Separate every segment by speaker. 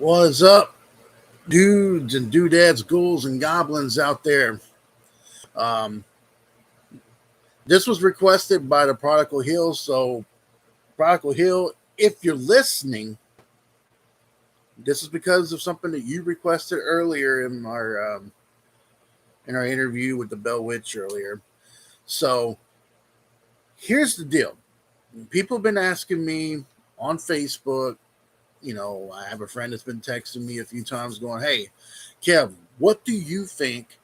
Speaker 1: What's up, dudes and doodads, ghouls and goblins out there? Um, this was requested by the Prodigal Hill. So, Prodigal Hill, if you're listening, this is because of something that you requested earlier in our interview with the Bell Witch earlier. So, here's the deal: people have been asking me on Facebook. I have a friend that's been texting me a few times, going, "Hey, Kev, what do you think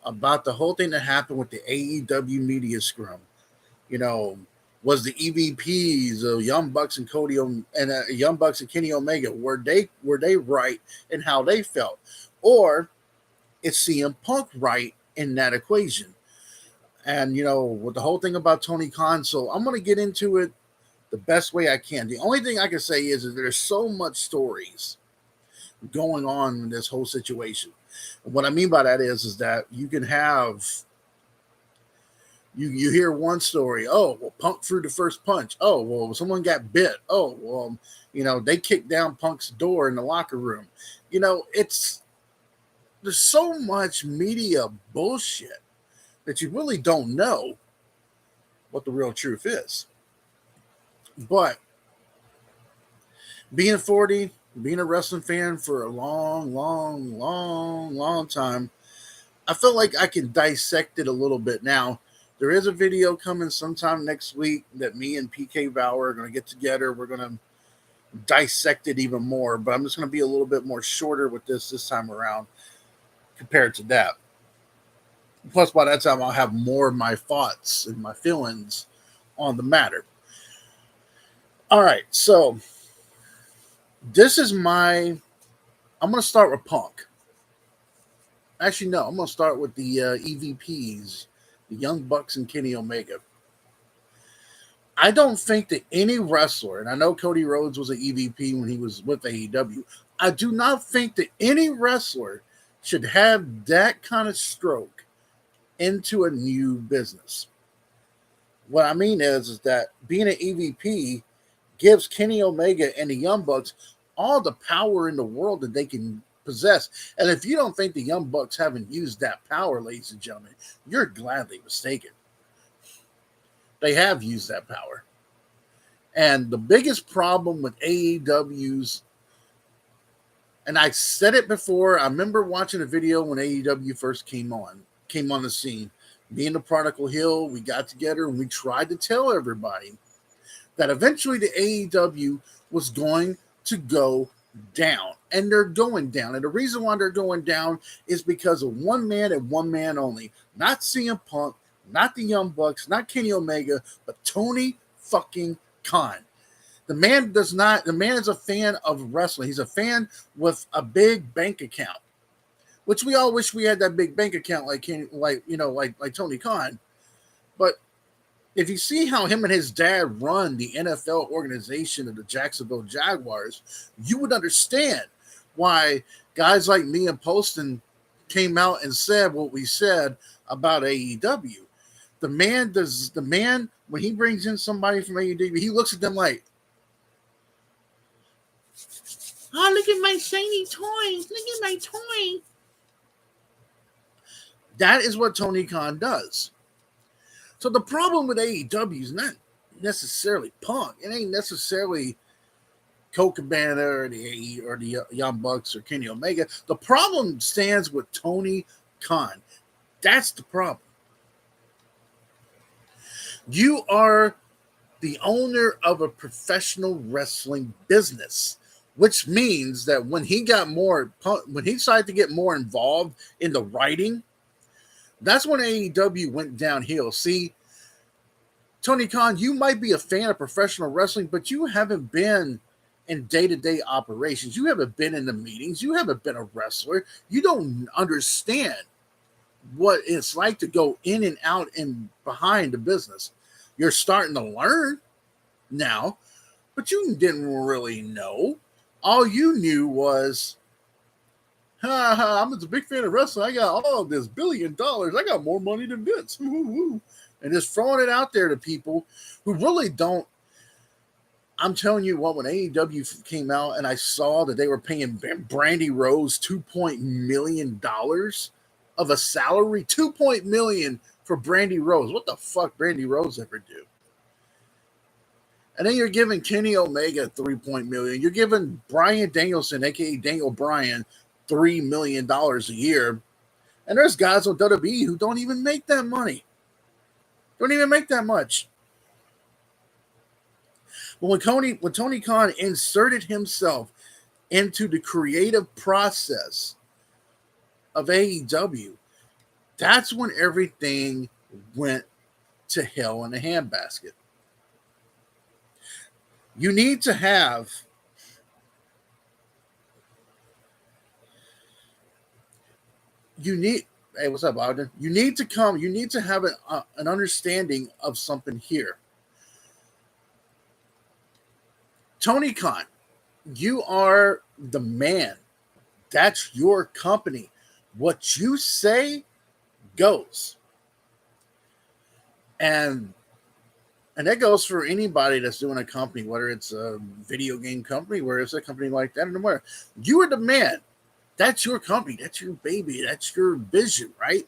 Speaker 1: about the whole thing that happened with the AEW media scrum? You know, was the EVPs of Young Bucks and Young Bucks and Kenny Omega, were they right in how they felt, or is CM Punk right in that equation?" And with the whole thing about Tony Khan, so I'm going to get into it the best way I can. The only thing I can say is that there's so much stories going on in this whole situation. What I mean by that is that you can have you hear one story. Oh, well, Punk threw the first punch. Oh, well, someone got bit. Oh, well, they kicked down Punk's door in the locker room. It's there's so much media bullshit that you really don't know what the real truth is. But being 40, being a wrestling fan for a long, long, long, long time, I feel like I can dissect it a little bit now. There is a video coming sometime next week that me and PK Bauer are going to get together. We're going to dissect it even more, but I'm just going to be a little bit more shorter with this time around compared to that. Plus, by that time, I'll have more of my thoughts and my feelings on the matter. All right, so this is I'm going to start with Punk. Actually, no, I'm going to start with the EVPs, the Young Bucks and Kenny Omega. I don't think that any wrestler, and I know Cody Rhodes was an EVP when he was with AEW, I do not think that any wrestler should have that kind of stroke into a new business. What I mean is that being an EVP gives Kenny Omega and the Young Bucks all the power in the world that they can possess. And if you don't think the Young Bucks haven't used that power, ladies and gentlemen, you're gladly mistaken. They have used that power. And the biggest problem with AEW's, and I said it before, I remember watching a video when AEW first came on the scene. Me and the Prodigal Hill, we got together and we tried to tell everybody that eventually the AEW was going to go down. And they're going down. And the reason why they're going down is because of one man and one man only. Not CM Punk, not the Young Bucks, not Kenny Omega, but Tony fucking Khan. The man is a fan of wrestling. He's a fan with a big bank account, which we all wish we had that big bank account like Tony Khan. But if you see how him and his dad run the NFL organization of the Jacksonville Jaguars, you would understand why guys like me and Poston came out and said what we said about AEW. The man, when he brings in somebody from AEW, he looks at them like, "Oh, look at my shiny toys. Look at my toy." That is what Tony Khan does. So the problem with AEW is not necessarily Punk. It ain't necessarily Colt Cabana or the Young Bucks or Kenny Omega. The problem stands with Tony Khan. That's the problem. You are the owner of a professional wrestling business, which means that when he decided to get more involved in the writing, that's when AEW went downhill. See, Tony Khan, you might be a fan of professional wrestling, but you haven't been in day-to-day operations. You haven't been in the meetings. You haven't been a wrestler. You don't understand what it's like to go in and out and behind the business. You're starting to learn now, but you didn't really know. All you knew was, I'm a big fan of wrestling. I got all of this $1 billion. I got more money than Vince. And just throwing it out there to people who really don't I'm telling you what, when AEW came out and I saw that they were paying Brandy Rose $2 million of a salary, $2 million for Brandy Rose. What the fuck Brandy Rose ever do? And then you're giving Kenny Omega $3 million. You're giving Bryan Danielson, aka Daniel Bryan, $3 million a year. And there's guys on WWE who don't even make that money. Don't even make that much. But when Tony Khan inserted himself into the creative process of AEW, that's when everything went to hell in a handbasket. You need to have hey, what's up, Ogden? You need to have an understanding of something here. Tony Khan, you are the man. That's your company. What you say goes. And that goes for anybody that's doing a company, whether it's a video game company, whether it's a company like that, or where you are the man. That's your company. That's your baby. That's your vision, right?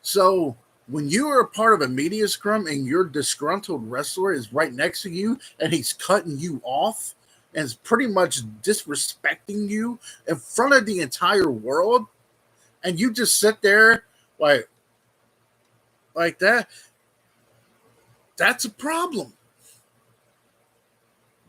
Speaker 1: So when you are a part of a media scrum and your disgruntled wrestler is right next to you and he's cutting you off and is pretty much disrespecting you in front of the entire world, and you just sit there like that, that's a problem.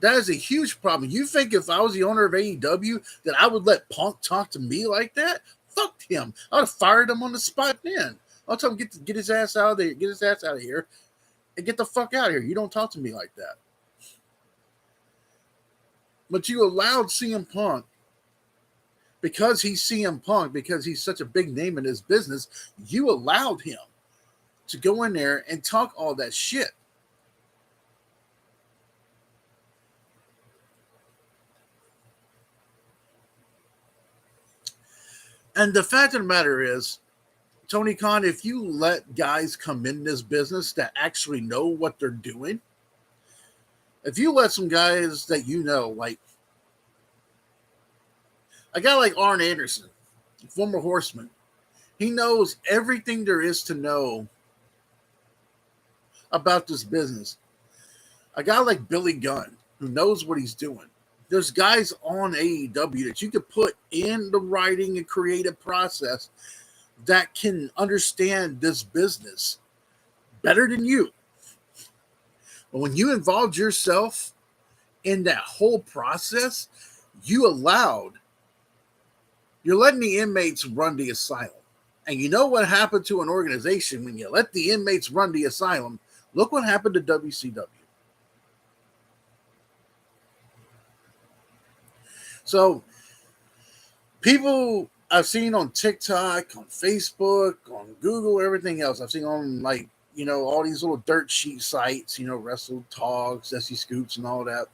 Speaker 1: That is a huge problem. You think if I was the owner of AEW that I would let Punk talk to me like that? Fuck him. I would have fired him on the spot then. I'll tell him get his ass out of there, get his ass out of here, and get the fuck out of here. You don't talk to me like that. But you allowed CM Punk, because he's CM Punk, because he's such a big name in his business, you allowed him to go in there and talk all that shit. And the fact of the matter is, Tony Khan, if you let guys come in this business that actually know what they're doing, if you let some guys that you know, like a guy like Arn Anderson, former Horseman, he knows everything there is to know about this business. A guy like Billy Gunn, who knows what he's doing. There's guys on AEW that you could put in the writing and creative process that can understand this business better than you. But when you involved yourself in that whole process, you're letting the inmates run the asylum. And you know what happened to an organization when you let the inmates run the asylum? Look what happened to WCW. So people I've seen on TikTok, on Facebook, on Google, everything else. I've seen on all these little dirt sheet sites, Wrestle Talks, SE Scoops, and all that.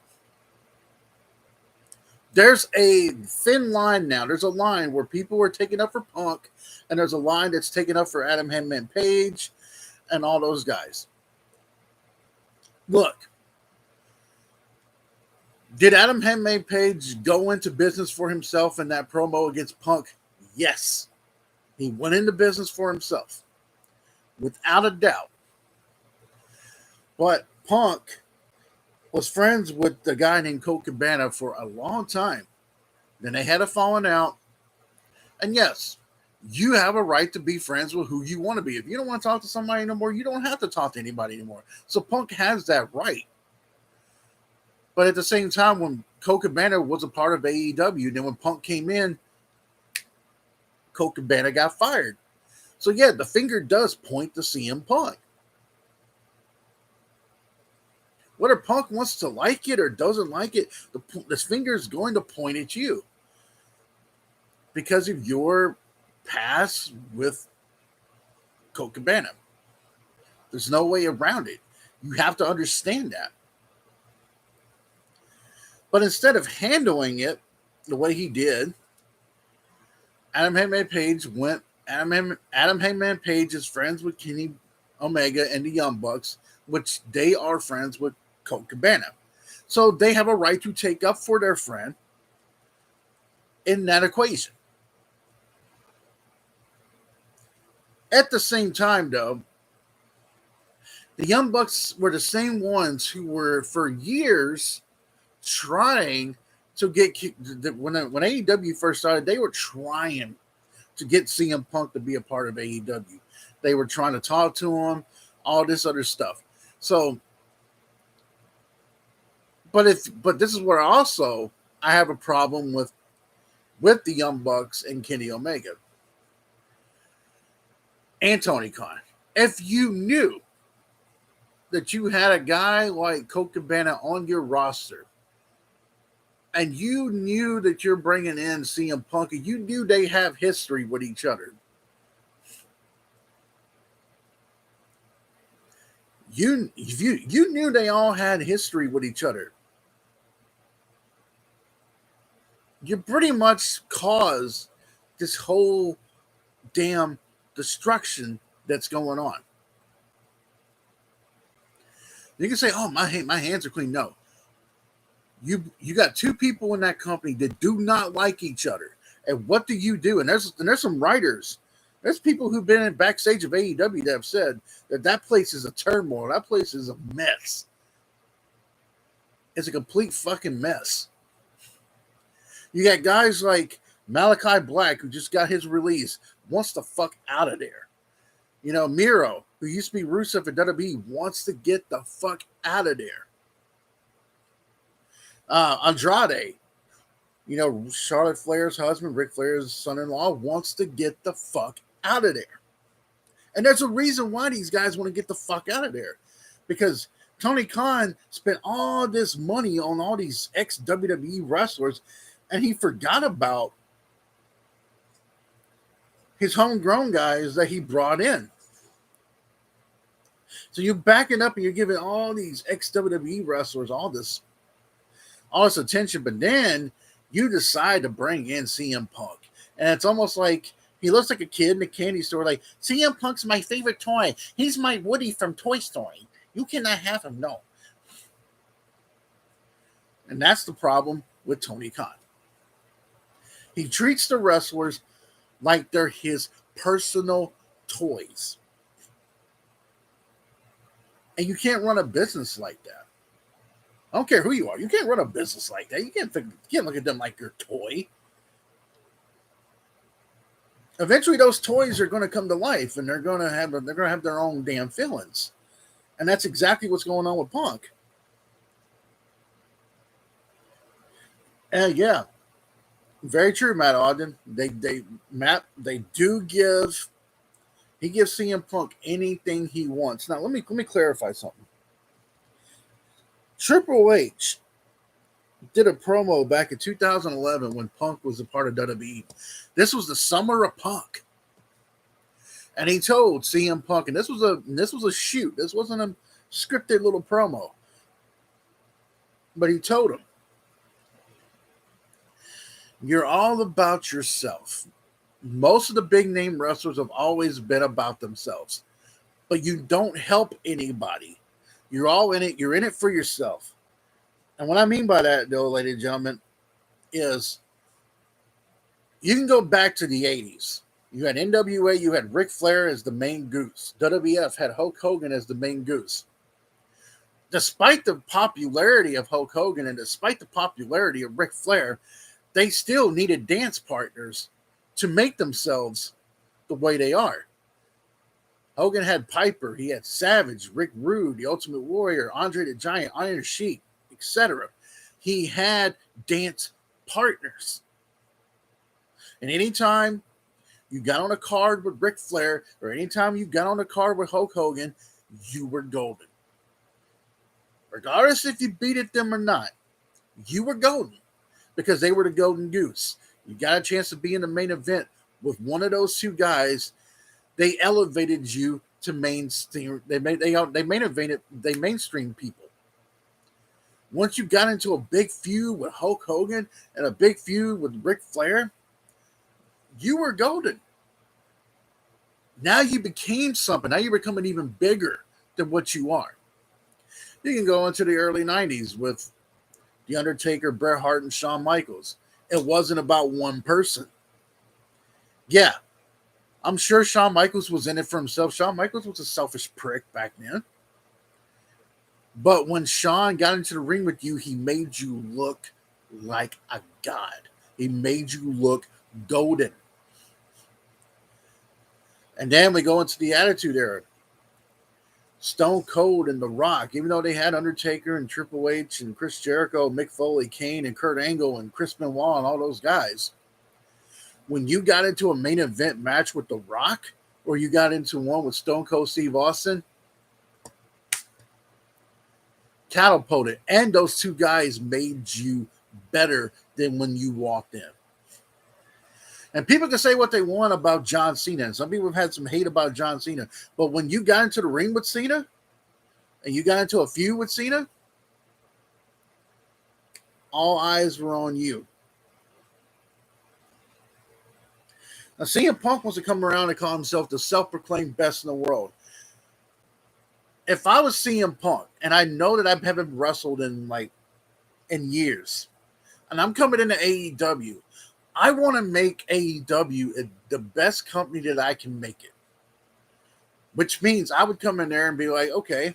Speaker 1: There's a thin line now. There's a line where people are taking up for Punk, and there's a line that's taken up for Adam Hangman Page and all those guys. Look, did Adam Hangman Page go into business for himself in that promo against Punk? Yes. He went into business for himself, without a doubt. But Punk was friends with the guy named Colt Cabana for a long time. Then they had a falling out. And yes, you have a right to be friends with who you want to be. If you don't want to talk to somebody anymore, you don't have to talk to anybody anymore. So Punk has that right. But at the same time, when Colt Cabana was a part of AEW, then when Punk came in, Colt Cabana got fired. So yeah, the finger does point to CM Punk. Whether Punk wants to like it or doesn't like it, this finger is going to point at you because of your past with Colt Cabana. There's no way around it. You have to understand that. But instead of handling it the way he did, Adam Hangman Page went. Adam Hangman Page is friends with Kenny Omega and the Young Bucks, which they are friends with Colt Cabana. So they have a right to take up for their friend in that equation. At the same time, though, the Young Bucks were the same ones who were for years trying to get when AEW first started, they were trying to get CM Punk to be a part of AEW. They were trying to talk to him, all this other stuff. So, but this is where also I have a problem with the Young Bucks and Kenny Omega and Tony Khan. If you knew that you had a guy like Colt Cabana on your roster, and you knew that you're bringing in CM Punk, and you knew they have history with each other, you knew they all had history with each other, you pretty much caused this whole damn destruction that's going on. You can say, "Oh, my hands are clean." No, you got two people in that company that do not like each other, and what do you do? And there's some writers, there's people who've been in backstage of AEW that have said that place is a turmoil, that place is a mess. It's a complete fucking mess. You got guys like Malachi Black, who just got his release, wants the fuck out of there. You know, Miro, who used to be Rusev at WWE, wants to get the fuck out of there. Andrade, you know, Charlotte Flair's husband, Ric Flair's son-in-law, wants to get the fuck out of there. And there's a reason why these guys want to get the fuck out of there. Because Tony Khan spent all this money on all these ex-WWE wrestlers, and he forgot about his homegrown guys that he brought in. So you're backing up and you're giving all these ex-WWE wrestlers all this attention, but then you decide to bring in CM Punk. And it's almost like he looks like a kid in a candy store, like, CM Punk's my favorite toy. He's my Woody from Toy Story. You cannot have him, no. And that's the problem with Tony Khan. He treats the wrestlers like they're his personal toys. And you can't run a business like that. I don't care who you are. You can't run a business like that. You can't look at them like your toy. Eventually, those toys are going to come to life, and they're going to have their own damn feelings, and that's exactly what's going on with Punk. And yeah, very true, Matt Ogden. He gives CM Punk anything he wants. Now let me clarify something. Triple H did a promo back in 2011 when Punk was a part of WWE. This was the summer of Punk, and he told CM Punk, and this was a shoot. This wasn't a scripted little promo, but he told him, "You're all about yourself. Most of the big name wrestlers have always been about themselves, but you don't help anybody. You're all in it. You're in it for yourself." And what I mean by that, though, ladies and gentlemen, is you can go back to the 80s. You had NWA, you had Ric Flair as the main goose. WWF had Hulk Hogan as the main goose. Despite the popularity of Hulk Hogan and despite the popularity of Ric Flair, they still needed dance partners to make themselves the way they are. Hogan had Piper, he had Savage, Rick Rude, the Ultimate Warrior, Andre the Giant, Iron Sheik, etc. He had dance partners. And anytime you got on a card with Ric Flair, or anytime you got on a card with Hulk Hogan, you were golden. Regardless if you beat at them or not, you were golden because they were the golden goose. You got a chance to be in the main event with one of those two guys. They elevated you to mainstream. They mainstream people. Once you got into a big feud with Hulk Hogan and a big feud with Ric Flair, you were golden. Now you became something. Now you're becoming even bigger than what you are. You can go into the early 90s with The Undertaker, Bret Hart, and Shawn Michaels. It wasn't about one person. Yeah, I'm sure Shawn Michaels was in it for himself. Shawn Michaels was a selfish prick back then. But when Shawn got into the ring with you, he made you look like a god. He made you look golden. And then we go into the Attitude Era. Stone Cold and The Rock, even though they had Undertaker and Triple H and Chris Jericho, Mick Foley, Kane and Kurt Angle and Chris Benoit and all those guys, when you got into a main event match with The Rock or you got into one with Stone Cold Steve Austin, catapulted. And those two guys made you better than when you walked in. And people can say what they want about John Cena. And some people have had some hate about John Cena. But when you got into the ring with Cena and you got into a feud with Cena, all eyes were on you. Now, CM Punk wants to come around and call himself the self-proclaimed best in the world. If I was CM Punk, and I know that I haven't wrestled in years, and I'm coming into AEW, I want to make AEW the best company that I can make it. Which means I would come in there and be like, okay,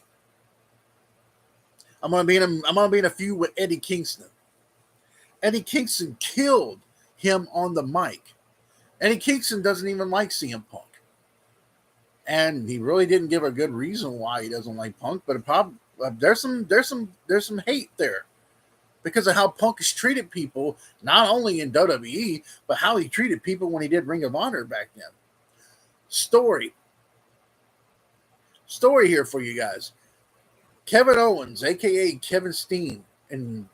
Speaker 1: I'm gonna be in a feud with Eddie Kingston. Eddie Kingston killed him on the mic. Eddie Kingston doesn't even like CM Punk. And he really didn't give a good reason why he doesn't like Punk, but there's some hate there because of how Punk has treated people, not only in WWE, but how he treated people when he did Ring of Honor back then. Story here for you guys. Kevin Owens, a.k.a. Kevin Steen, when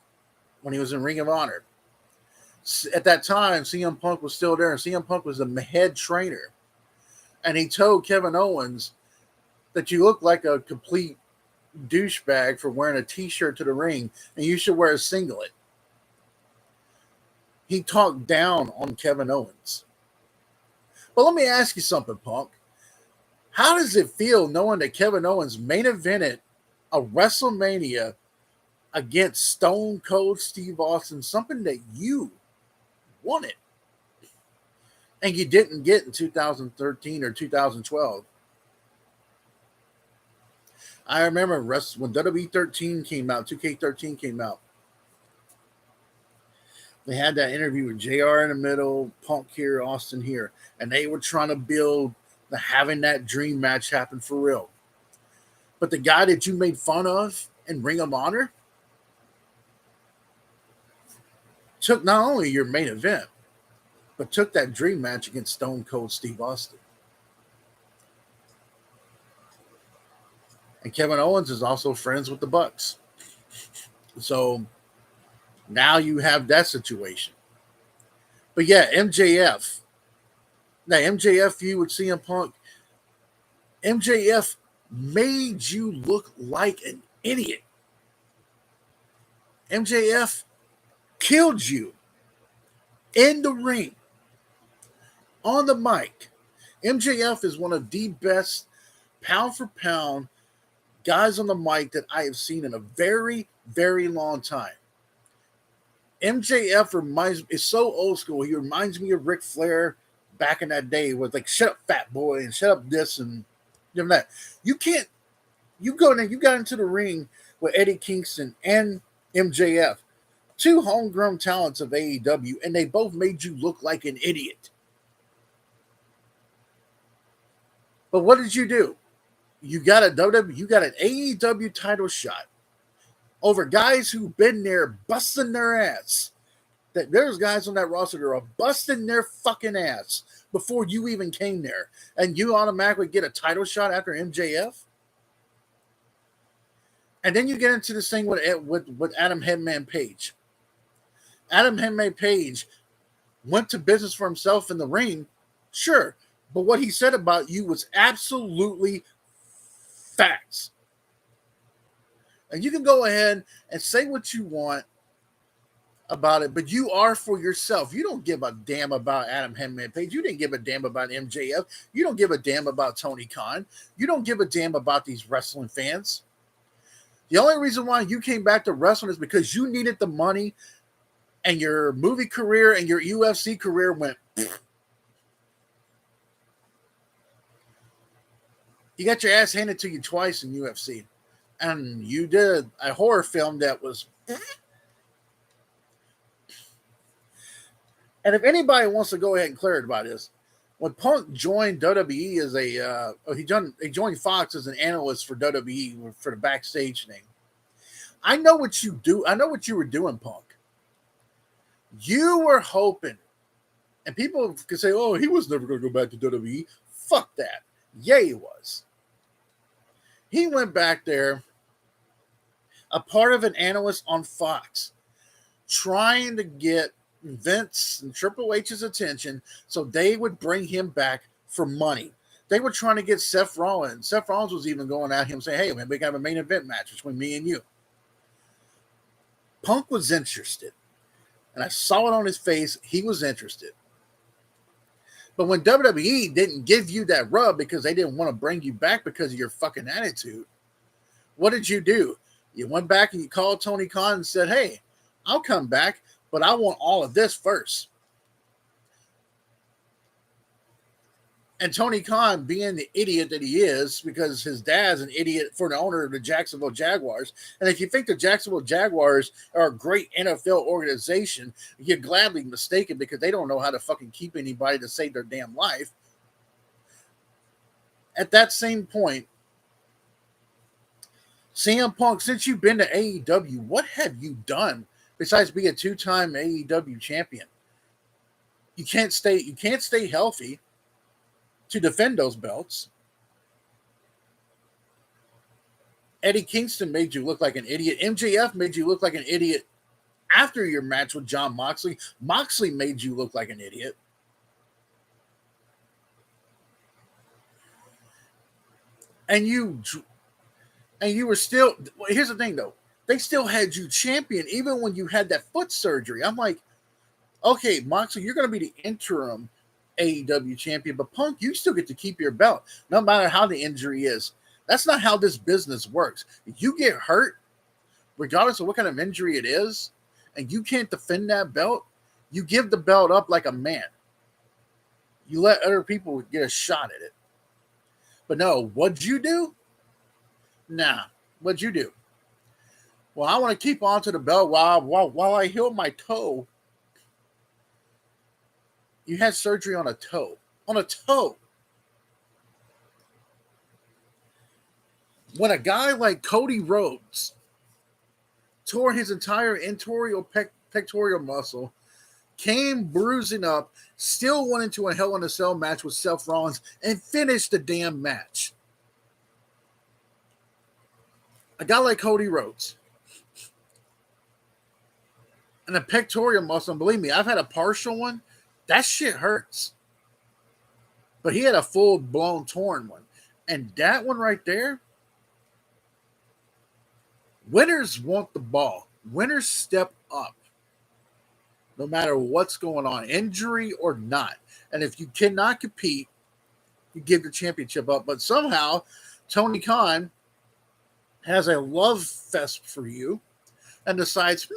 Speaker 1: he was in Ring of Honor. At that time, CM Punk was still there, and CM Punk was the head trainer. And he told Kevin Owens that you look like a complete douchebag for wearing a t-shirt to the ring, and you should wear a singlet. He talked down on Kevin Owens. But let me ask you something, Punk. How does it feel knowing that Kevin Owens main evented a WrestleMania against Stone Cold Steve Austin, something that you wanted and you didn't get in 2013 or 2012? I remember when WWE 13 came out, 2K13 came out. They had that interview with JR in the middle, Punk here, Austin here, and they were trying to build having that dream match happen for real. But the guy that you made fun of in Ring of Honor took not only your main event, but took that dream match against Stone Cold Steve Austin. And Kevin Owens is also friends with the Bucks. So now you have that situation. But yeah, MJF. Now, MJF feud with CM Punk. MJF made you look like an idiot. MJF killed you in the ring, on the mic. MJF is one of the best pound for pound guys on the mic that I have seen in a very, very long time. MJF is so old school. He reminds me of Ric Flair back in that day with shut up, fat boy, and shut up this and that. You got into the ring with Eddie Kingston and MJF, two homegrown talents of AEW, and they both made you look like an idiot. But what did you do? You got an AEW title shot over guys who've been there busting their ass. That there's guys on that roster that are busting their fucking ass before you even came there, and you automatically get a title shot after MJF. And then you get into this thing with Adam Headman Page. Adam Headman Page went to business for himself in the ring, sure, but what he said about you was absolutely facts. And you can go ahead and say what you want about it, but you are for yourself. You don't give a damn about Adam Headman Page. You didn't give a damn about MJF. You don't give a damn about Tony Khan. You don't give a damn about these wrestling fans. The only reason why you came back to wrestling is because you needed the money, and your movie career and your UFC career went. You got your ass handed to you twice in UFC, and you did a horror film that was. And if anybody wants to go ahead and clarify this, when Punk joined WWE as he joined Fox as an analyst for WWE for the backstage thing. I know what you do. I know what you were doing, Punk. You were hoping, and people could say, "Oh, he was never going to go back to WWE." Fuck that. Yeah, he was. He went back there, a part of an analyst on Fox, trying to get Vince and Triple H's attention so they would bring him back for money. They were trying to get Seth Rollins. Seth Rollins was even going at him saying, "Hey, man, we got a main event match between me and you." Punk was interested, and I saw it on his face. He was interested. But when WWE didn't give you that rub because they didn't want to bring you back because of your fucking attitude, what did you do? You went back and you called Tony Khan and said, "Hey, I'll come back, but I want all of this first." And Tony Khan, being the idiot that he is, because his dad's an idiot for the owner of the Jacksonville Jaguars. And if you think the Jacksonville Jaguars are a great NFL organization, you're gladly mistaken because they don't know how to fucking keep anybody to save their damn life. At that same point, CM Punk, since you've been to AEW, what have you done besides being a two-time AEW champion? You can't stay healthy to defend those belts. Eddie Kingston made you look like an idiot. MJF made you look like an idiot after your match with John Moxley. Moxley made you look like an idiot. And you were still, well, here's the thing though. They still had you champion even when you had that foot surgery. I'm like, okay, Moxley, you're going to be the interim AEW champion, but Punk, you still get to keep your belt no matter how the injury is. That's not how this business works. If you get hurt, regardless of what kind of injury it is, and you can't defend that belt, you give the belt up like a man. You let other people get a shot at it. But no, what'd you do? Nah, what'd you do? Well, I want to keep on to the belt while I heal my toe. You had surgery on a toe. On a toe. When a guy like Cody Rhodes tore his entire pectoral muscle, came bruising up, still went into a Hell in a Cell match with Seth Rollins, and finished the damn match. A guy like Cody Rhodes. And a pectoral muscle, and believe me, I've had a partial one. That shit hurts. But he had a full-blown torn one. And that one right there, winners want the ball. Winners step up. No matter what's going on, injury or not. And if you cannot compete, you give the championship up. But somehow, Tony Khan has a love fest for you and decides,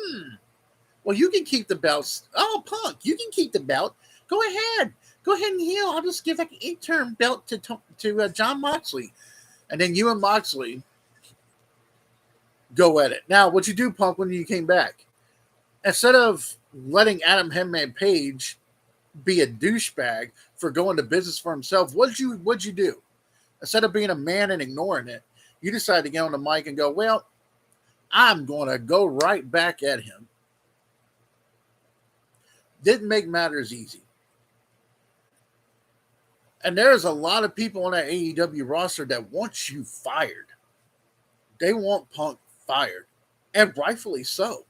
Speaker 1: well, you can keep the belts. Oh, Punk, you can keep the belt. Go ahead. Go ahead and heal. I'll just give like an interim belt to John Moxley. And then you and Moxley go at it. Now, what you do, Punk, when you came back, instead of letting Adam Hangman Page be a douchebag for going to business for himself, what'd you do? Instead of being a man and ignoring it, you decided to get on the mic and go, well, I'm going to go right back at him. Didn't make matters easy. And there's a lot of people on that AEW roster that want you fired. They want Punk fired. And rightfully so.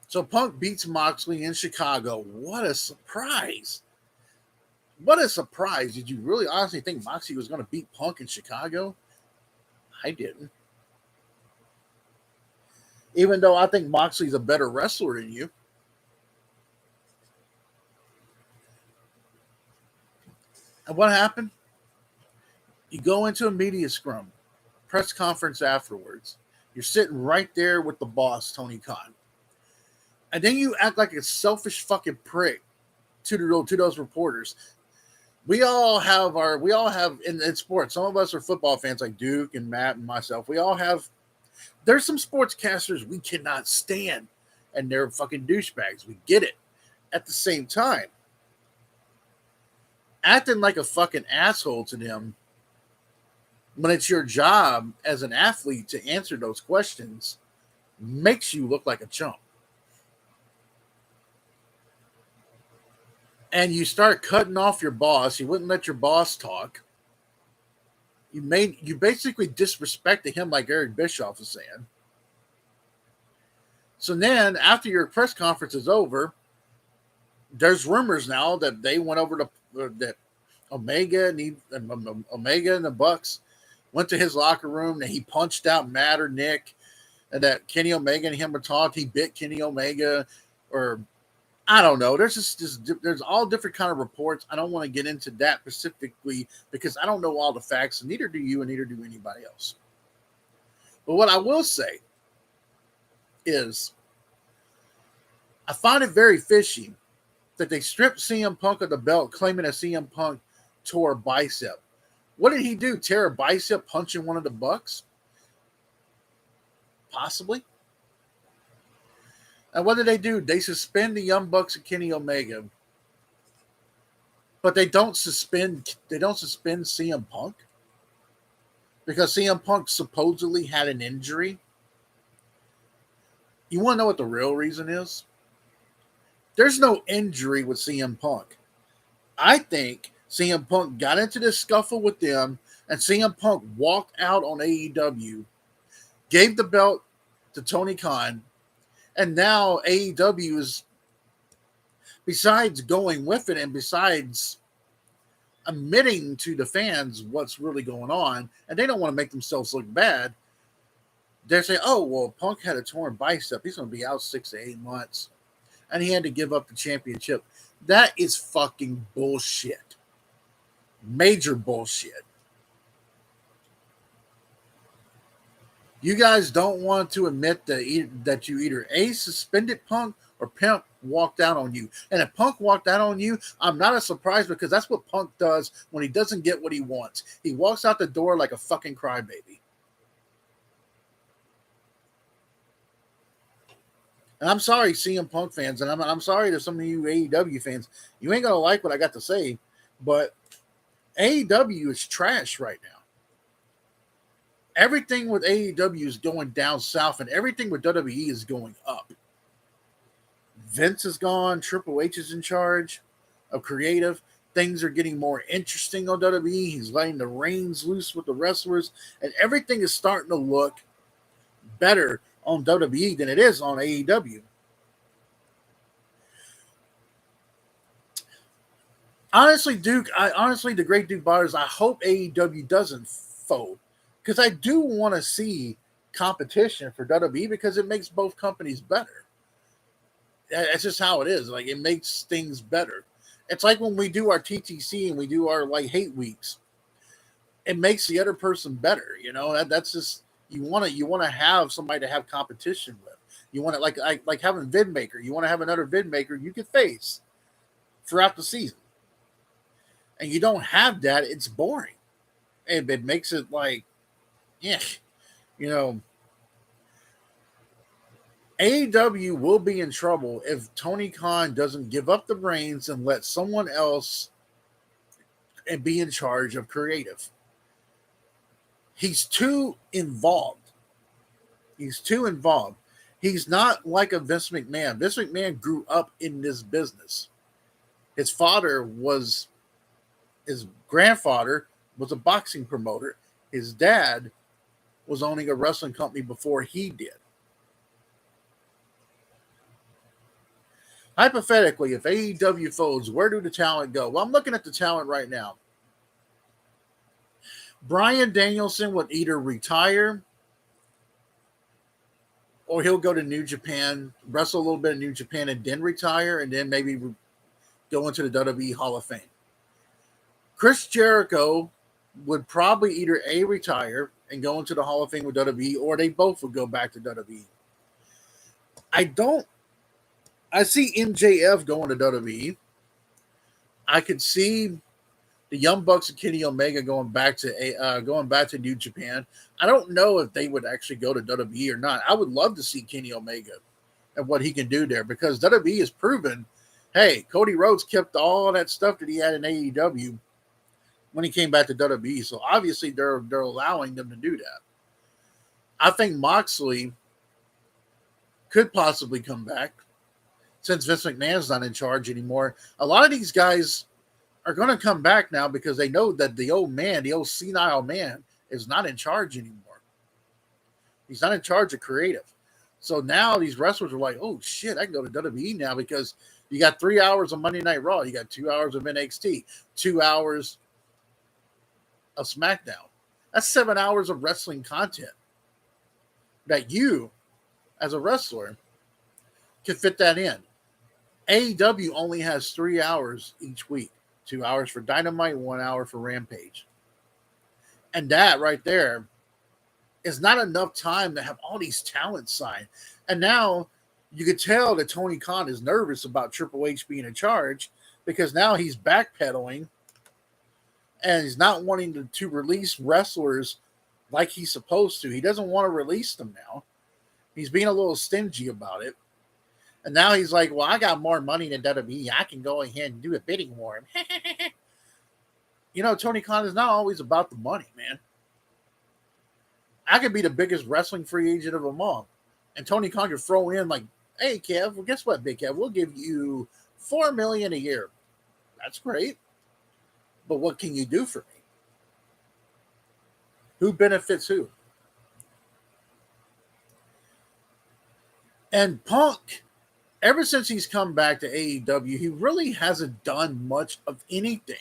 Speaker 1: So Punk beats Moxley in Chicago. What a surprise. What a surprise. Did you really honestly think Moxley was going to beat Punk in Chicago? I didn't. Even though I think Moxley's a better wrestler than you. And what happened? You go into a media scrum. press conference afterwards. You're sitting right there with the boss, Tony Khan. And then you act like a selfish fucking prick to those reporters. We all have in sports. Some of us are football fans like Duke and Matt and myself. There's some sportscasters we cannot stand, and they're fucking douchebags. We get it. At the same time, acting like a fucking asshole to them when it's your job as an athlete to answer those questions makes you look like a chump. And you start cutting off your boss. You wouldn't let your boss talk. You basically disrespected him like Eric Bischoff is saying. So then, after your press conference is over, there's rumors now that they went over to that Omega and the Bucks went to his locker room and he punched out Matt or Nick, and that Kenny Omega and him were talked. He bit Kenny Omega, or I don't know. There's all different kind of reports. I don't want to get into that specifically because I don't know all the facts, and neither do you, and neither do anybody else. But what I will say is, I find it very fishy that they stripped CM Punk of the belt, claiming that CM Punk tore a bicep. What did he do? Tear a bicep punching one of the Bucks? Possibly. And what did they do? They suspend the Young Bucks and Kenny Omega, but they don't suspend CM Punk because CM Punk supposedly had an injury. You want to know what the real reason is? There's no injury with CM Punk. I think CM Punk got into this scuffle with them, and CM Punk walked out on AEW, gave the belt to Tony Khan, and now AEW is, besides going with it and besides admitting to the fans what's really going on, and they don't want to make themselves look bad, they're saying, oh, well, Punk had a torn bicep. He's going to be out 6 to 8 months. And he had to give up the championship. That is fucking bullshit. Major bullshit. You guys don't want to admit that you either A, suspended Punk, or Punk walked out on you. And if Punk walked out on you, I'm not as surprised because that's what Punk does when he doesn't get what he wants. He walks out the door like a fucking crybaby. And I'm sorry, CM Punk fans, and I'm sorry to some of you AEW fans. You ain't going to like what I got to say, but AEW is trash right now. Everything with AEW is going down south, and everything with WWE is going up. Vince is gone. Triple H is in charge of creative. Things are getting more interesting on WWE. He's letting the reins loose with the wrestlers, and everything is starting to look better on WWE than it is on AEW. Honestly, the great Duke Bars, I hope AEW doesn't fold, because I do want to see competition for WWE because it makes both companies better. That's just how it is. Like, it makes things better. It's like when we do our TTC and we do our like hate weeks. It makes the other person better. You know, that's just, you want to have somebody to have competition with. You want to like having VidMaker. You want to have another VidMaker you can face throughout the season. And you don't have that, it's boring. And it makes it like, yeah, you know, AEW will be in trouble if Tony Khan doesn't give up the reins and let someone else and be in charge of creative. He's too involved. He's not like a Vince McMahon. Vince McMahon grew up in this business. His grandfather was a boxing promoter. His dad was owning a wrestling company before he did. Hypothetically, if AEW folds, where do the talent go? Well, I'm looking at the talent right now. Bryan Danielson would either retire or he'll go to New Japan, wrestle a little bit in New Japan, and then retire, and then maybe go into the WWE Hall of Fame. Chris Jericho would probably either A, retire, and go into the Hall of Fame with WWE, or they both would go back to WWE. I don't. I see MJF going to WWE. I could see the Young Bucks and Kenny Omega going back to New Japan. I don't know if they would actually go to WWE or not. I would love to see Kenny Omega and what he can do there, because WWE has proven, hey, Cody Rhodes kept all that stuff that he had in AEW when he came back to WWE. So obviously they're allowing them to do that. I think Moxley could possibly come back since Vince McMahon's not in charge anymore. A lot of these guys are going to come back now because they know that the old senile man, is not in charge anymore. He's not in charge of creative. So now these wrestlers are like, oh shit, I can go to WWE now, because you got 3 hours of Monday Night Raw, you got 2 hours of NXT, 2 hours of SmackDown. That's 7 hours of wrestling content that you, as a wrestler, can fit that in. AEW only has 3 hours each week. 2 hours for Dynamite, 1 hour for Rampage. And that right there is not enough time to have all these talents signed. And now you could tell that Tony Khan is nervous about Triple H being in charge, because now he's backpedaling and he's not wanting to release wrestlers like he's supposed to. He doesn't want to release them now. He's being a little stingy about it. And now he's like, well, I got more money than WWE. I can go ahead and do a bidding war. Tony Khan is not always about the money, man. I could be the biggest wrestling free agent of them all. And Tony Khan could throw in like, hey, Kev, well, guess what, Big Kev? We'll give you $4 million a year. That's great. But what can you do for me? Who benefits who? And Punk, ever since he's come back to AEW, he really hasn't done much of anything.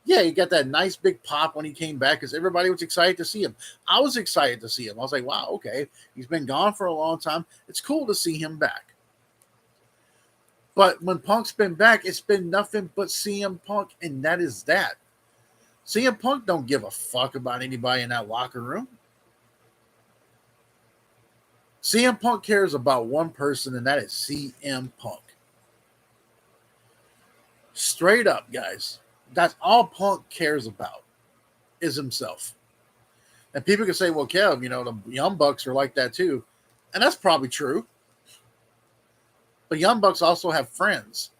Speaker 1: Yeah, he got that nice big pop when he came back because everybody was excited to see him. I was excited to see him. I was like, wow, okay. He's been gone for a long time. It's cool to see him back. But when Punk's been back, it's been nothing but CM Punk, and that is that. CM Punk don't give a fuck about anybody in that locker room. CM Punk cares about one person, and that is CM Punk. Straight up, guys. That's all Punk cares about, is himself. And people can say, well, Kev, the Young Bucks are like that too. And that's probably true. But Young Bucks also have friends.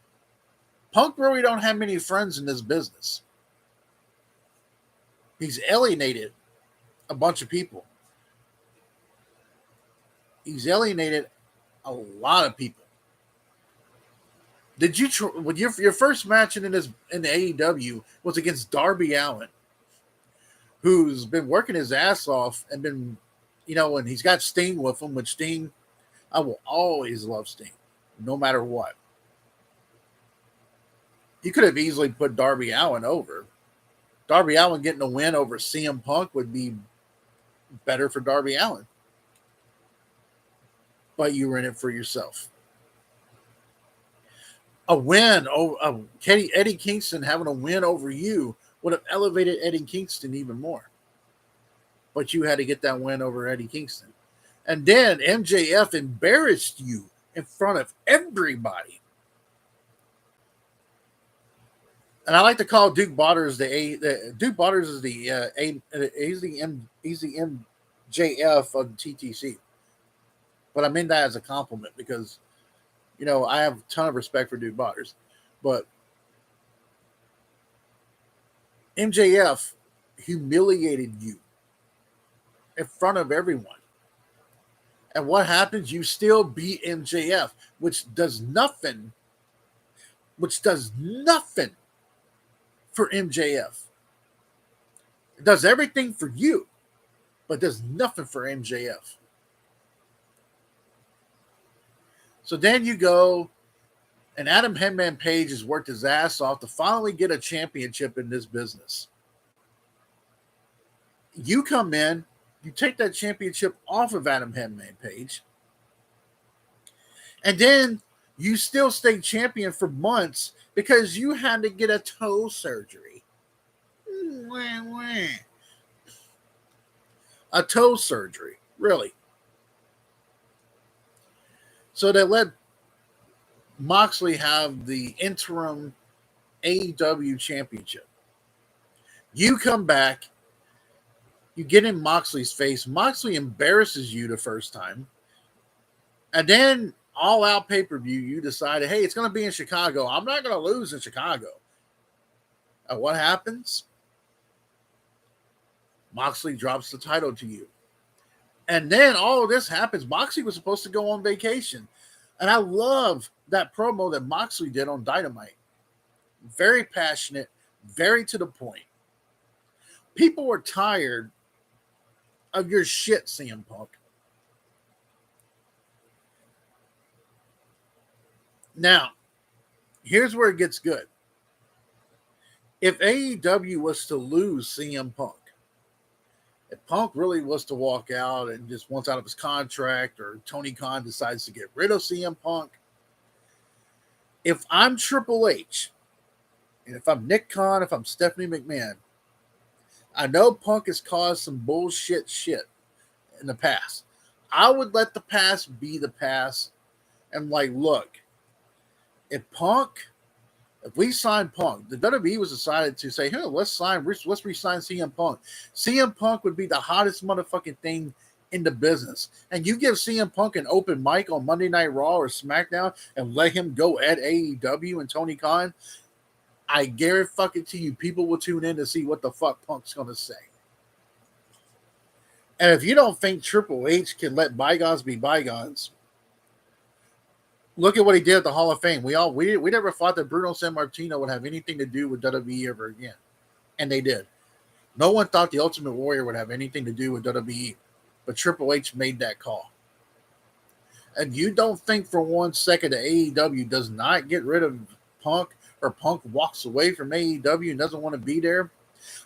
Speaker 1: Punk really don't have many friends in this business. He's alienated a bunch of people. He's alienated a lot of people. Did you with your first match in the AEW was against Darby Allin, who's been working his ass off and been, and he's got Sting with him, which Sting, I will always love Sting, no matter what. He could have easily put Darby Allin over. Darby Allin getting a win over CM Punk would be better for Darby Allin. But you were in it for yourself. A win over Eddie Kingston having a win over you would have elevated Eddie Kingston even more. But you had to get that win over Eddie Kingston. And then MJF embarrassed you in front of everybody. And I like to call Duke Botters Duke Botters is he's the MJF of the TTC. But I mean that as a compliment because I have a ton of respect for Duke Botters. But MJF humiliated you in front of everyone. And what happens? You still beat MJF, which does nothing for MJF. It does everything for you, but does nothing for MJF. So then you go, and Adam Henman Page has worked his ass off to finally get a championship in this business. You come in, you take that championship off of Adam Henman Page, and then you still stay champion for months because you had to get a toe surgery. a toe surgery, really. So they let Moxley have the interim AEW championship. You come back, you get in Moxley's face. Moxley embarrasses you the first time. And then all out pay-per-view, you decided, hey, it's going to be in Chicago. I'm not going to lose in Chicago. And what happens? Moxley drops the title to you. And then all of this happens. Moxley was supposed to go on vacation. And I love that promo that Moxley did on Dynamite. Very passionate, very to the point. People were tired of your shit, CM Punk. Now, here's where it gets good. If AEW was to lose CM Punk, if Punk really was to walk out and just wants out of his contract, or Tony Khan decides to get rid of CM Punk, if I'm Triple H, and if I'm Nick Khan, if I'm Stephanie McMahon, I know Punk has caused some bullshit shit in the past. I would let the past be the past and look, if we sign Punk, the WWE was decided to say, hey, let's re-sign CM Punk. CM Punk would be the hottest motherfucking thing in the business. And you give CM Punk an open mic on Monday Night Raw or SmackDown and let him go at AEW and Tony Khan, I guarantee you people will tune in to see what the fuck Punk's going to say. And if you don't think Triple H can let bygones be bygones, look at what he did at the Hall of Fame. We never thought that Bruno Sammartino would have anything to do with WWE ever again. And they did. No one thought the Ultimate Warrior would have anything to do with WWE. But Triple H made that call. And you don't think for 1 second that AEW does not get rid of Punk, or Punk walks away from AEW and doesn't want to be there?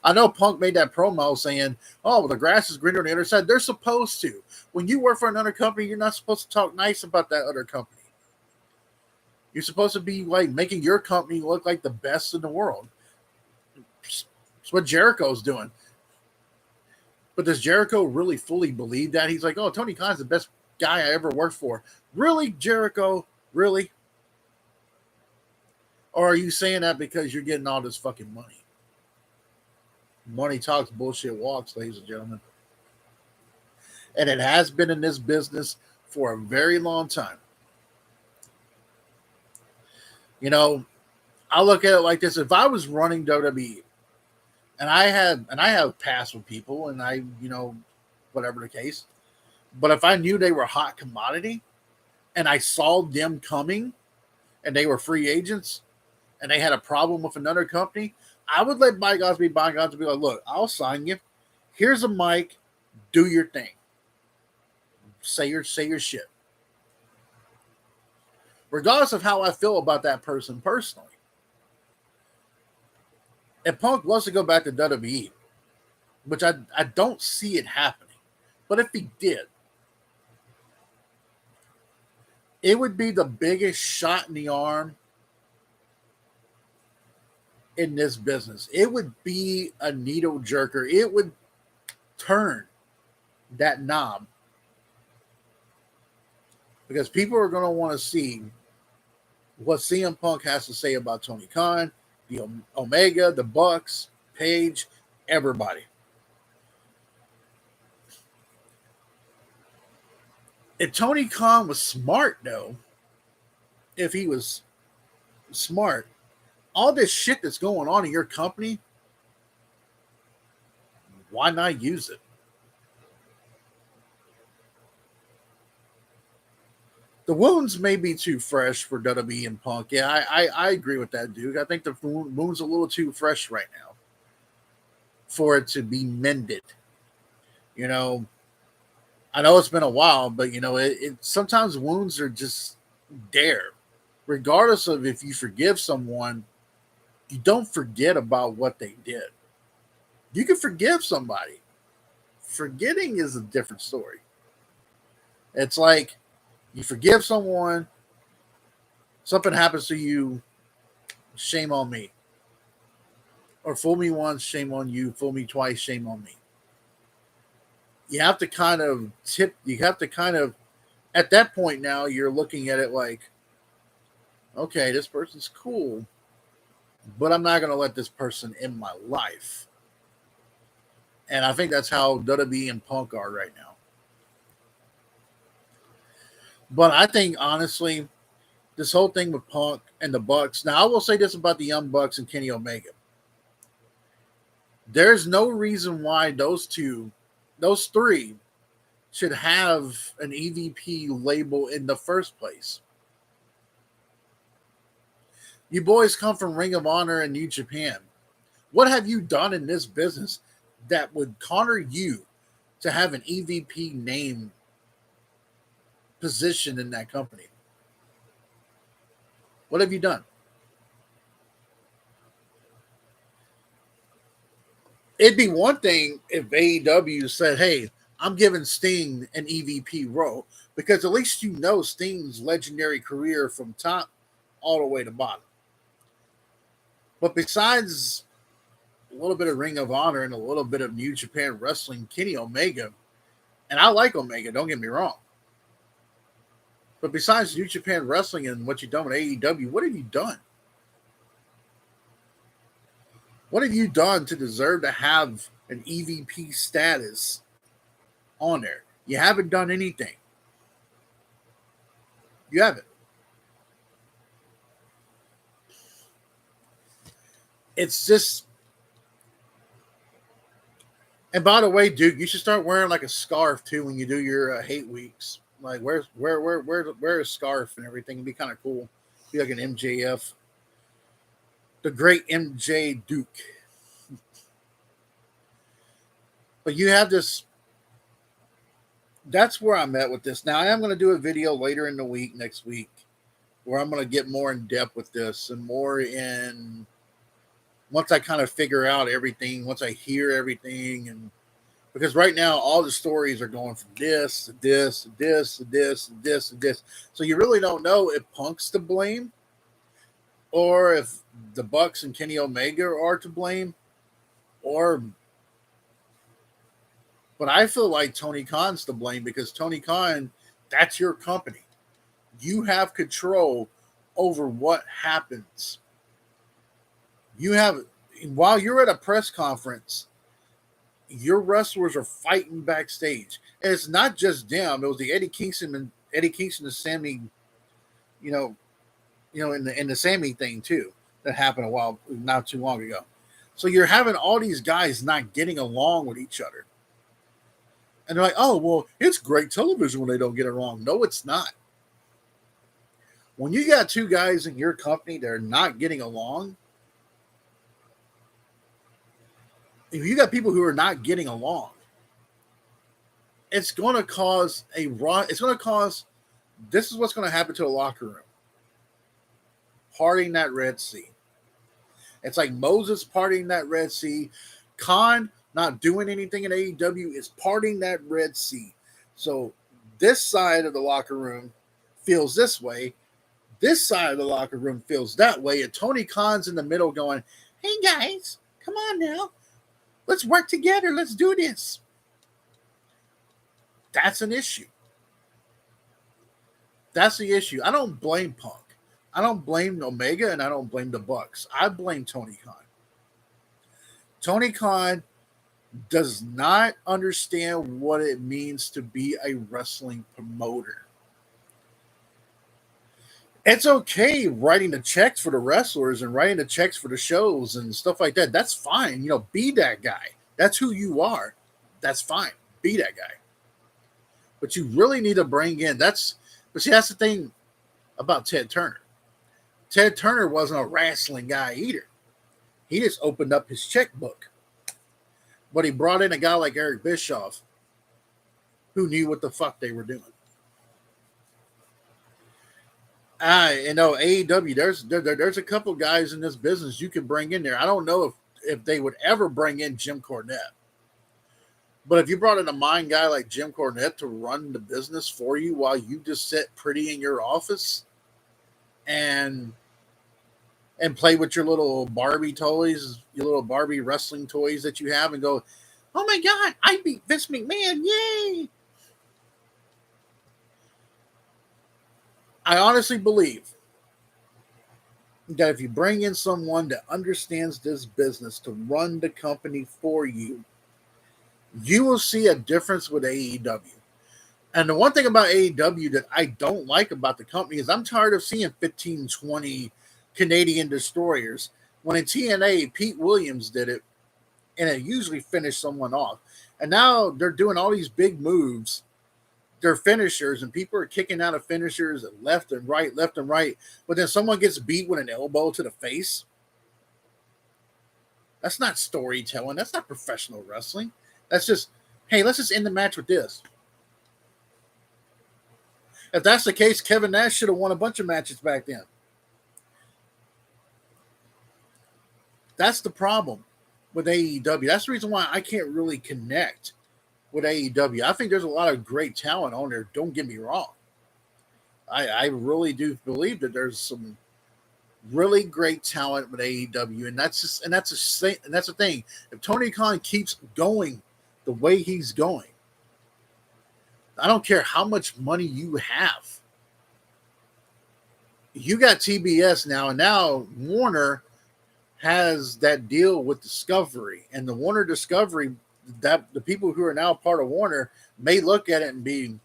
Speaker 1: I know Punk made that promo saying, oh, well, the grass is greener on the other side. They're supposed to. When you work for another company, you're not supposed to talk nice about that other company. You're supposed to be making your company look like the best in the world. That's what Jericho's doing. But does Jericho really fully believe that? He's like, oh, Tony Khan's the best guy I ever worked for. Really, Jericho? Really? Or are you saying that because you're getting all this fucking money? Money talks, bullshit walks, ladies and gentlemen. And it has been in this business for a very long time. You know, I look at it like this. If I was running WWE and I have passed with people and whatever the case, but if I knew they were a hot commodity and I saw them coming and they were free agents and they had a problem with another company, I would let bygones be bygones and be like, look, I'll sign you. Here's a mic. Do your thing. Say your shit. Regardless of how I feel about that person personally. If Punk wants to go back to WWE, which I don't see it happening, but if he did, it would be the biggest shot in the arm in this business. It would be a needle jerker. It would turn that knob. Because people are going to want to see what CM Punk has to say about Tony Khan, the Omega, the Bucks, Paige, everybody. If Tony Khan was smart, though, if he was smart, all this shit that's going on in your company, why not use it? The wounds may be too fresh for WWE and Punk. Yeah, I agree with that, Duke. I think the wound's a little too fresh right now for it to be mended. You know, I know it's been a while, but it sometimes wounds are just there. Regardless of if you forgive someone, you don't forget about what they did. You can forgive somebody. Forgetting is a different story. It's like you forgive someone, something happens to you, shame on me. Or fool me once, shame on you. Fool me twice, shame on me. You have to kind of tip. You have to kind of at that point now you're looking at it like, okay, this person's cool, but I'm not going to let this person in my life. And I think that's how WWE and Punk are right now. But I think honestly, this whole thing with Punk and the Bucks. Now I will say this about the Young Bucks and Kenny Omega. There's no reason why those three, should have an EVP label in the first place. You boys come from Ring of Honor and New Japan. What have you done in this business that would corner you to have an EVP name position in that company? What have you done? It'd be one thing if AEW said, hey, I'm giving Sting an EVP role, because at least you know Sting's legendary career from top all the way to bottom. But besides a little bit of Ring of Honor and a little bit of New Japan Wrestling, Kenny Omega, and I like Omega, don't get me wrong. But besides New Japan Wrestling and what you've done with AEW, what have you done? What have you done to deserve to have an EVP status on there? You haven't done anything. You haven't. It's just. And by the way, Duke, you should start wearing like a scarf too when you do your hate weeks. Like wear a scarf and everything. It'd be kind of cool. Be like an MJF, the great MJ Duke. But you have this. That's where I'm at with this. Now I am going to do a video later in the week, next week, where I'm going to get more in depth with this and more in. Once I kind of figure out everything, once I hear everything, and because right now all the stories are going from this to this to this to this to this to this, so you really don't know if Punk's to blame or if the Bucks and Kenny Omega are to blame, or. But I feel like Tony Khan's to blame because Tony Khan, that's your company. You have control over what happens. You have, while you're at a press conference, your wrestlers are fighting backstage. And it's not just them. It was the Eddie Kingston and Sammy, you know, in the Sammy thing too, that happened not too long ago. So you're having all these guys not getting along with each other. And they're like, oh, well, it's great television when they don't get along. No, it's not. When you got two guys in your company that are not getting along, if you got people who are not getting along, it's going to cause this is what's going to happen to a locker room. Parting that Red Sea. It's like Moses parting that Red Sea. Khan not doing anything in AEW is parting that Red Sea. So this side of the locker room feels this way. This side of the locker room feels that way. And Tony Khan's in the middle going, hey guys, come on now. Let's work together. Let's do this. That's an issue. That's the issue. I don't blame Punk. I don't blame Omega, and I don't blame the Bucks. I blame Tony Khan. Tony Khan does not understand what it means to be a wrestling promoter. It's okay writing the checks for the wrestlers and writing the checks for the shows and stuff like that. That's fine. Be that guy. That's who you are. That's fine. Be that guy. But you really need to bring in but see, that's the thing about Ted Turner. Ted Turner wasn't a wrestling guy either. He just opened up his checkbook. But he brought in a guy like Eric Bischoff who knew what the fuck they were doing. AEW, there's a couple guys in this business you can bring in there. I don't know if they would ever bring in Jim Cornette. But if you brought in a mind guy like Jim Cornette to run the business for you while you just sit pretty in your office and play with your little Barbie toys, your little Barbie wrestling toys that you have and go, Oh my God, I beat Vince McMahon. Yay. I honestly believe that if you bring in someone that understands this business to run the company for you, you will see a difference with AEW. And the one thing about AEW that I don't like about the company is I'm tired of seeing 15, 20 Canadian destroyers. When in TNA, Pete Williams did it, and it usually finished someone off. And now they're doing all these big moves. They're finishers, and people are kicking out of finishers left and right, left and right. But then someone gets beat with an elbow to the face. That's not storytelling. That's not professional wrestling. That's just, hey, let's just end the match with this. If that's the case, Kevin Nash should have won a bunch of matches back then. That's the problem with AEW. That's the reason why I can't really connect with AEW. I think there's a lot of great talent on there. Don't get me wrong. I really do believe that there's some really great talent with AEW, and that's the thing. If Tony Khan keeps going the way he's going, I don't care how much money you have. You got TBS now, and now Warner has that deal with Discovery, and the Warner Discovery, that the people who are now part of Warner may look at it and be,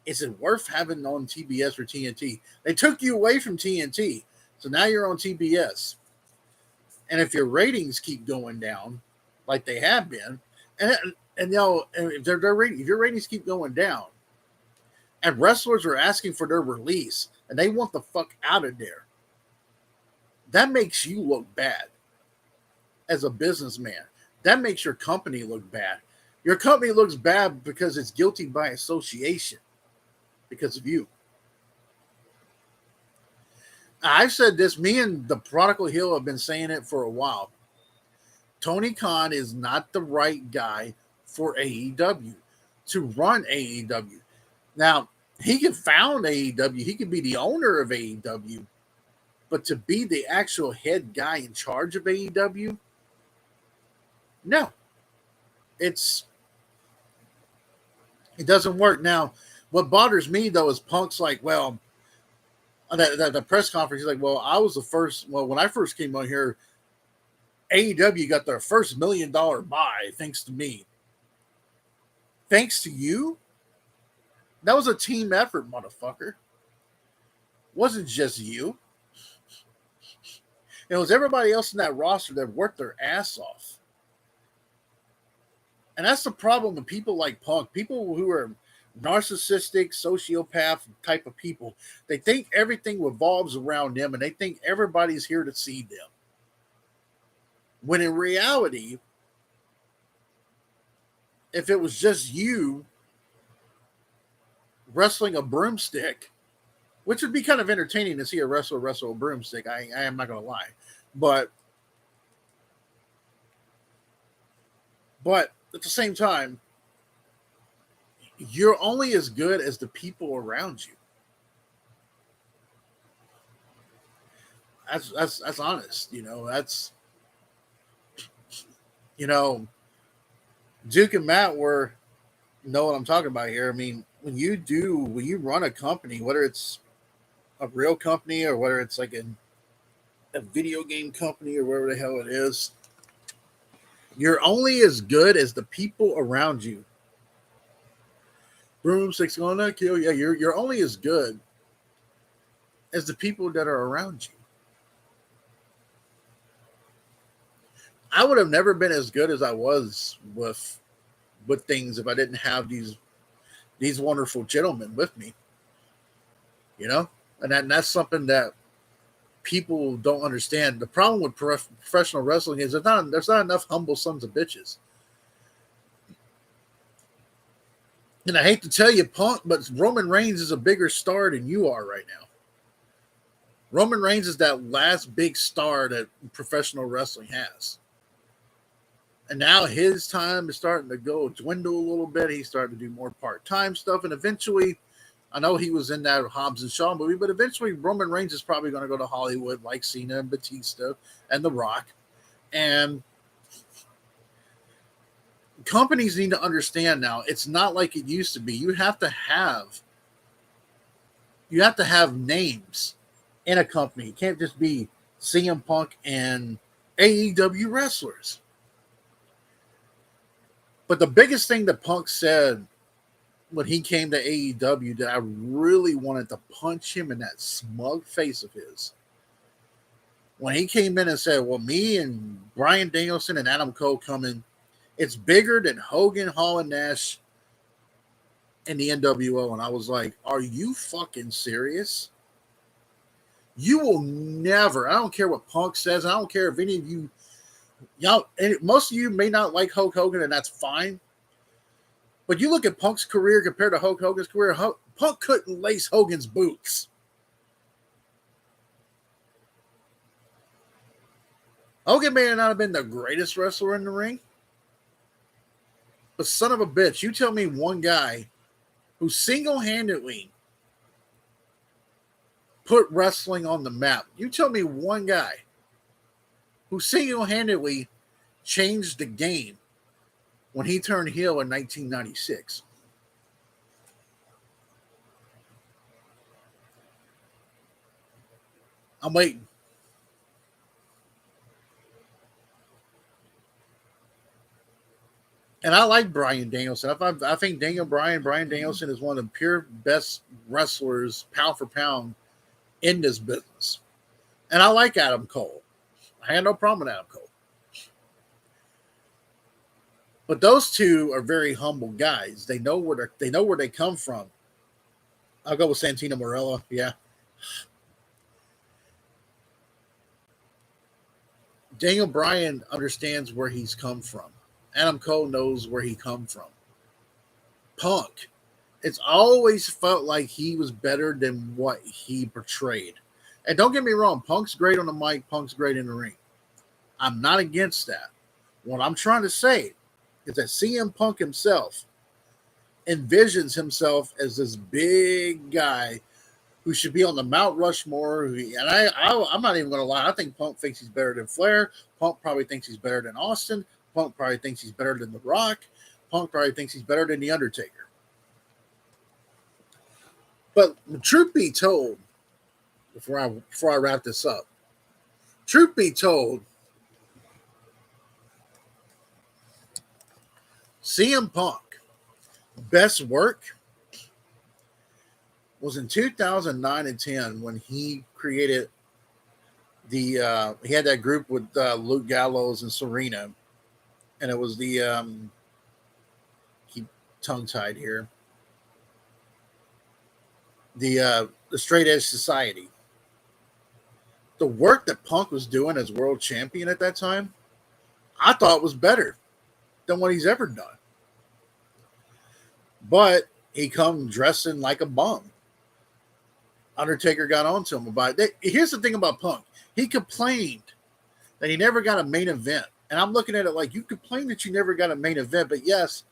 Speaker 1: is it worth having on TBS or TNT? They took you away from TNT, so now you're on TBS. And if your ratings keep going down, like they have been, and if if your ratings keep going down, and wrestlers are asking for their release, and they want the fuck out of there, that makes you look bad as a businessman. That makes your company look bad. Your company looks bad because it's guilty by association because of you. I've said this, me and the Prodigal Hill have been saying it for a while. Tony Khan is not the right guy for AEW to run AEW. Now, he can found AEW, he could be the owner of AEW, but to be the actual head guy in charge of AEW, no. It doesn't work. Now, what bothers me though is Punk's like, well, the press conference, he's like, well, I was the first. Well, when I first came on here, AEW got their first $1 million buy thanks to me. Thanks to you? That was a team effort, motherfucker. It wasn't just you. It was everybody else in that roster that worked their ass off. And that's the problem with people like Punk, people who are narcissistic, sociopath type of people. They think everything revolves around them, and they think everybody's here to see them. When in reality, if it was just you wrestling a broomstick, which would be kind of entertaining to see a wrestler wrestle a broomstick, I am not going to lie. But at the same time, you're only as good as the people around you. That's honest. That's, Duke and Matt know what I'm talking about here. I mean, when you run a company, whether it's a real company or whether it's like a video game company or wherever the hell it is, you're only as good as the people around you. Broomstick's gonna kill you. Yeah, you're only as good as the people that are around you. I would have never been as good as I was with things if I didn't have these wonderful gentlemen with me. And that's something that people don't understand. The problem with professional wrestling is there's not enough humble sons of bitches. And I hate to tell you, Punk, but Roman Reigns is a bigger star than you are right now. Roman Reigns is that last big star that professional wrestling has. And now his time is starting to dwindle a little bit. He's starting to do more part-time stuff. And eventually, I know he was in that Hobbs and Shaw movie, but eventually Roman Reigns is probably going to go to Hollywood like Cena and Batista and The Rock. And companies need to understand now. It's not like it used to be. You have to have names in a company. It can't just be CM Punk and AEW wrestlers. But the biggest thing that Punk said when he came to AEW that I really wanted to punch him in that smug face of his, when he came in and said, well, me and Bryan Danielson and Adam Cole coming, it's bigger than Hogan, Hall, and Nash in the NWO. And I was like, are you fucking serious? You will never, I don't care what Punk says, I don't care if any of you, y'all, most of you may not like Hulk Hogan, and that's fine. But you look at Punk's career compared to Hulk Hogan's career, Punk couldn't lace Hogan's boots. Hogan may not have been the greatest wrestler in the ring, but son of a bitch, you tell me one guy who single-handedly put wrestling on the map. You tell me one guy who single-handedly changed the game when he turned heel in 1996. I'm waiting. And I like Bryan Danielson. I think Bryan Danielson is one of the pure best wrestlers, pound for pound, in this business. And I like Adam Cole. I had no problem with Adam Cole. But those two are very humble guys. They know where they come from. I'll go with Santino Marella. Yeah. Daniel Bryan understands where he's come from. Adam Cole knows where he come from. Punk, it's always felt like he was better than what he portrayed. And don't get me wrong, Punk's great on the mic, Punk's great in the ring. I'm not against that. What I'm trying to say is that CM Punk himself envisions himself as this big guy who should be on the Mount Rushmore. I'm not even going to lie. I think Punk thinks he's better than Flair. Punk probably thinks he's better than Austin. Punk probably thinks he's better than The Rock. Punk probably thinks he's better than The Undertaker. But truth be told, before I wrap this up, truth be told, CM Punk best work was in 2009 and 10 when he created he had that group with Luke Gallows and Serena, and it was the keep tongue tied here, the Straight Edge Society. The work that Punk was doing as world champion at that time, I thought was better than what he's ever done. But he come dressing like a bum. Undertaker got on to him about it. Here's the thing about Punk. He complained that he never got a main event. And I'm looking at it like, you complain that you never got a main event, but yes,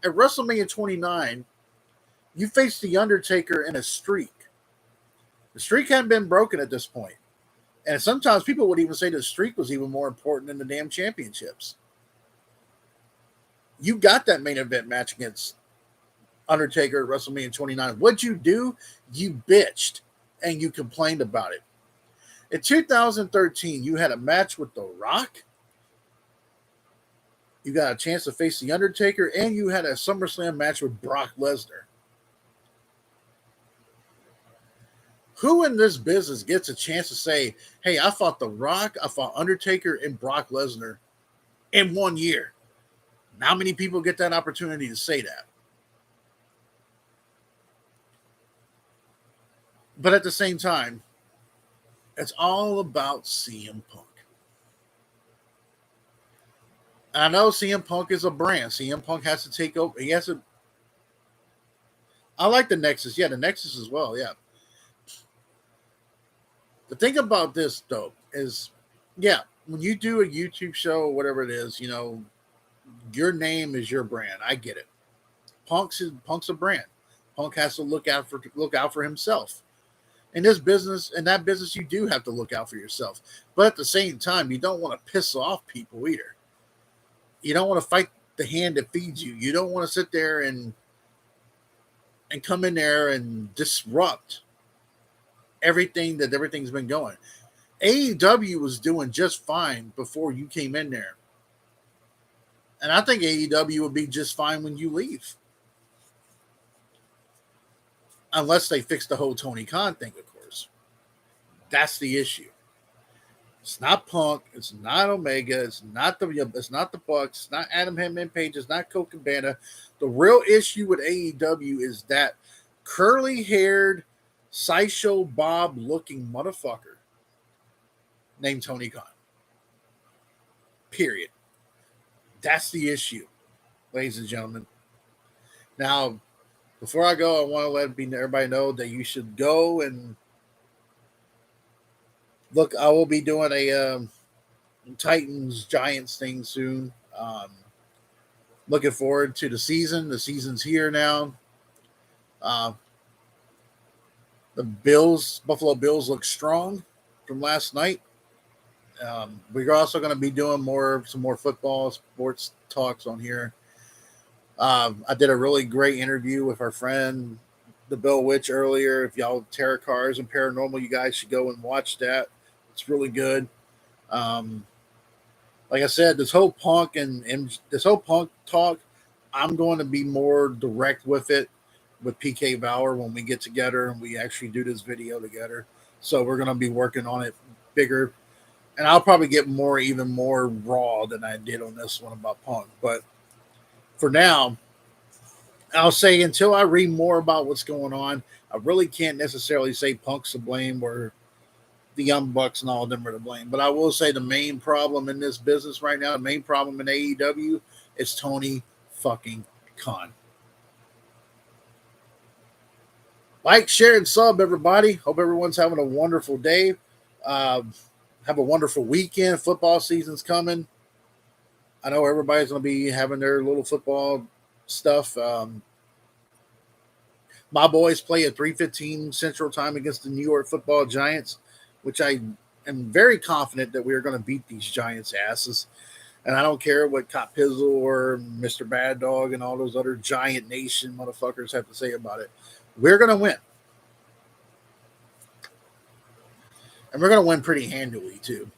Speaker 1: at WrestleMania 29, you faced The Undertaker in a streak. The streak hadn't been broken at this point. And sometimes people would even say the streak was even more important than the damn championships. You got that main event match against Undertaker at WrestleMania 29. What'd you do? You bitched and you complained about it. In 2013, you had a match with The Rock. You got a chance to face The Undertaker, and you had a SummerSlam match with Brock Lesnar. Who in this business gets a chance to say, hey, I fought The Rock, I fought Undertaker, and Brock Lesnar in 1 year? How many people get that opportunity to say that? But at the same time, it's all about CM Punk. I know CM Punk is a brand. CM Punk has to take over. He has to. I like the Nexus. Yeah, the Nexus as well. Yeah. The thing about this, though, is, yeah, when you do a YouTube show or whatever it is, you know, your name is your brand. I get it. Punk's a brand. Punk has to look out for himself. In this business, in that business, you do have to look out for yourself. But at the same time, you don't want to piss off people either. You don't want to fight. the hand that feeds you. You don't want to sit there and come in there and disrupt everything's been going. AEW was doing just fine before you came in there. And I think AEW would be just fine when you leave. Unless they fix the whole Tony Khan thing, of course. That's the issue. It's not Punk. It's not Omega. It's not the Bucks. It's not Adam Heyman Page. It's not Colt Cabana. The real issue with AEW is that curly-haired, sideshow Bob-looking motherfucker named Tony Khan. Period. That's the issue, ladies and gentlemen. Now, before I go, I want to let everybody know that you should go and look. I will be doing a Titans Giants thing soon. Looking forward to the season. The season's here now. Uh, the Buffalo Bills, look strong from last night. We're also going to be doing some more football sports talks on here. I did a really great interview with our friend, the Bill Witch, earlier. If y'all tarot cards and paranormal, you guys should go and watch that. It's really good. Like I said, this whole punk talk, I'm going to be more direct with it with PK Valor when we get together and we actually do this video together. So we're going to be working on it bigger. And I'll probably get even more raw than I did on this one about punk. But for now, I'll say until I read more about what's going on, I really can't necessarily say Punk's to blame or the Young Bucks and all of them are to blame. But I will say the main problem in this business right now, the main problem in AEW is Tony fucking Khan. Like, share, and sub, everybody. Hope everyone's having a wonderful day. Have a wonderful weekend. Football season's coming. I know everybody's going to be having their little football stuff. My boys play at 3:15 Central Time against the New York Football Giants, which I am very confident that we are going to beat these Giants' asses. And I don't care what Cop Pizzle or Mr. Bad Dog and all those other Giant Nation motherfuckers have to say about it. We're going to win. And we're going to win pretty handily, too.